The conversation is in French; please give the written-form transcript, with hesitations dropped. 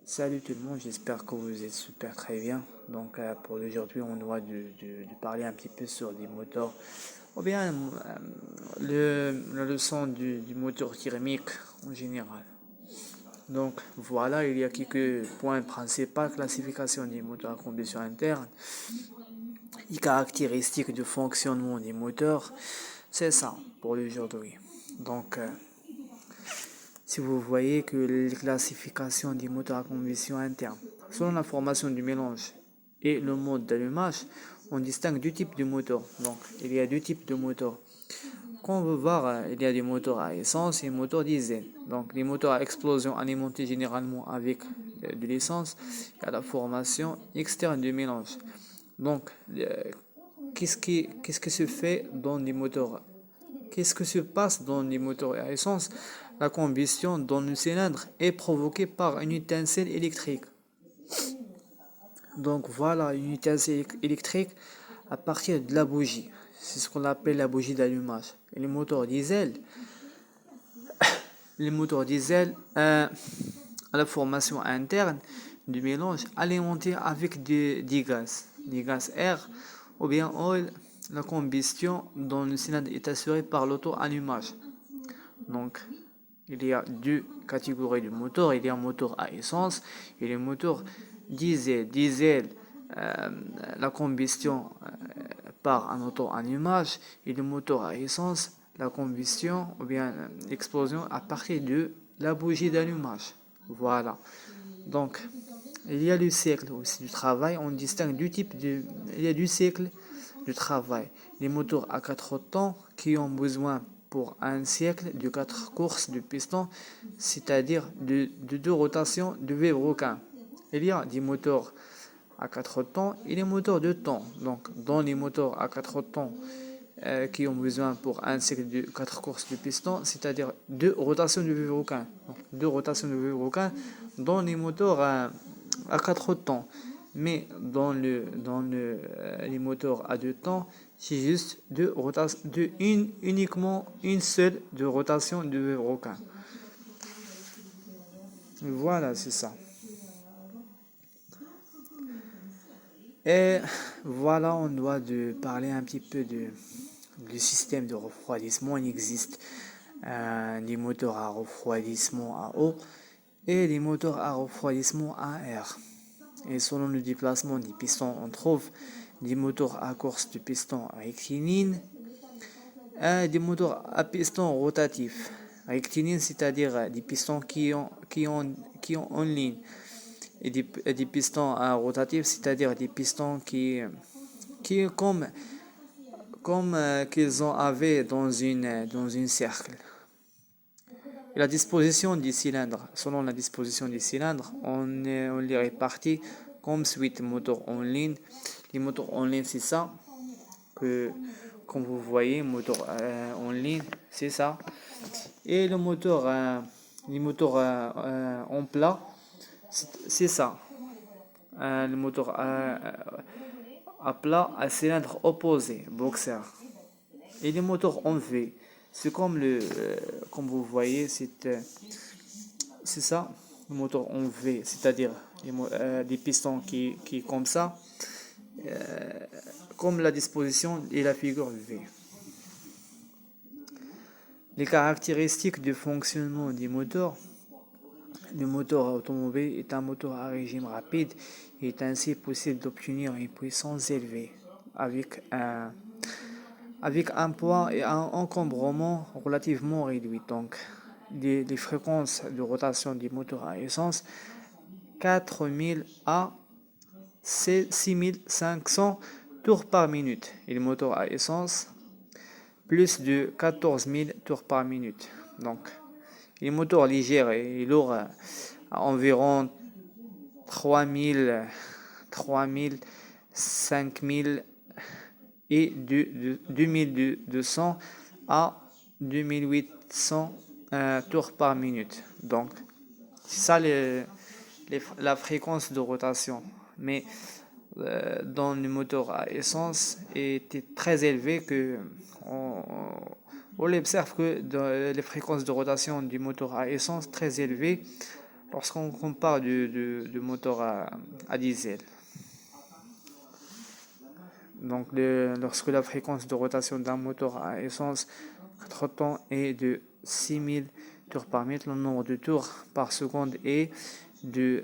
Salut tout le monde, j'espère que vous êtes super très bien. Donc pour aujourd'hui, on doit de parler un petit peu sur les moteurs, ou bien la leçon du moteur thermique en général. Donc voilà, il y a quelques points principaux: classification des moteurs à combustion interne, les caractéristiques de fonctionnement des moteurs. C'est ça pour aujourd'hui. Donc si vous voyez que les classifications des moteurs à combustion interne, selon la formation du mélange et le mode d'allumage, on distingue deux types de moteurs. Donc, il y a deux types de moteurs. Quand on veut voir, il y a des moteurs à essence et des moteurs diesel. Donc, les moteurs à explosion alimentés généralement avec de l'essence et à la formation externe du mélange. Donc, qu'est-ce qui se fait dans les moteurs? Qu'est-ce que se passe dans les moteurs à essence? La combustion dans le cylindre est provoquée par une étincelle électrique. Donc voilà, une étincelle électrique à partir de la bougie. C'est ce qu'on appelle la bougie d'allumage. Et les moteurs diesel à la formation interne du mélange alimenté avec des gaz air ou bien oil. La combustion dans le cylindre est assurée par l'auto-allumage. Donc, il y a deux catégories de moteurs. Il y a un moteur à essence et le moteur diesel. Diesel, euh, la combustion par un auto-allumage, et le moteur à essence, la combustion ou bien l'explosion à partir de la bougie d'allumage. Voilà. Donc, il y a le cycle aussi du travail. On distingue deux types de. Il y a du cycle du travail. Les moteurs à quatre temps qui ont besoin pour un cycle de 4 courses de piston, c'est-à-dire de 2 rotations de V-requin. Il y a des moteurs à 4 temps et les moteurs de temps. Donc, dans les moteurs à 4 temps qui ont besoin pour un cycle de 4 courses de piston, c'est-à-dire 2 rotations de V-requin. Donc, 2 rotations de V-requin dans les moteurs à 4 temps. Mais les moteurs à 2 temps, c'est juste uniquement une seule de rotation de V-requin. Voilà, c'est ça. Et voilà, on doit parler un petit peu du système de refroidissement. Il existe des moteurs à refroidissement à eau et des moteurs à refroidissement à air. Et selon le déplacement des pistons, on trouve des moteurs à course de piston rectiligne et des moteurs à piston rotatif. Rectiligne, c'est-à-dire des pistons qui ont en ligne, et des pistons rotatifs, c'est-à-dire des pistons qui comme qu'ils ont avaient dans une cercle. Et la disposition des cylindres, selon la disposition des cylindres, on les répartit comme suite: moteur en ligne. Les moteurs en ligne, c'est ça que, comme vous voyez, moteur en ligne, c'est ça. Et les moteurs en plat, c'est ça. Le moteur à plat à cylindre opposé, boxer. Et les moteurs en V, c'est comme vous voyez, c'est ça, le moteur en V, c'est-à-dire des pistons qui comme ça, comme la disposition et la figure V. Les caractéristiques de fonctionnement des moteurs. Le moteur automobile est un moteur à régime rapide. Il est ainsi possible d'obtenir une puissance élevée avec un poids et un encombrement relativement réduit. Donc, les fréquences de rotation des moteurs à essence: 4000 à 6500 tours par minute. Et les moteurs à essence, plus de 14 000 tours par minute. Donc, les moteurs légers et lourds à environ 3000, 5000 et de 2200 à 2800 tours par minute. Donc, c'est ça la fréquence de rotation. Mais dans le moteur à essence était très élevé, que on observe que les fréquences de rotation du moteur à essence très élevées lorsqu'on compare du moteur à diesel. Donc, lorsque la fréquence de rotation d'un moteur à essence 4 temps est de 6000 tours par minute, le nombre de tours par seconde est de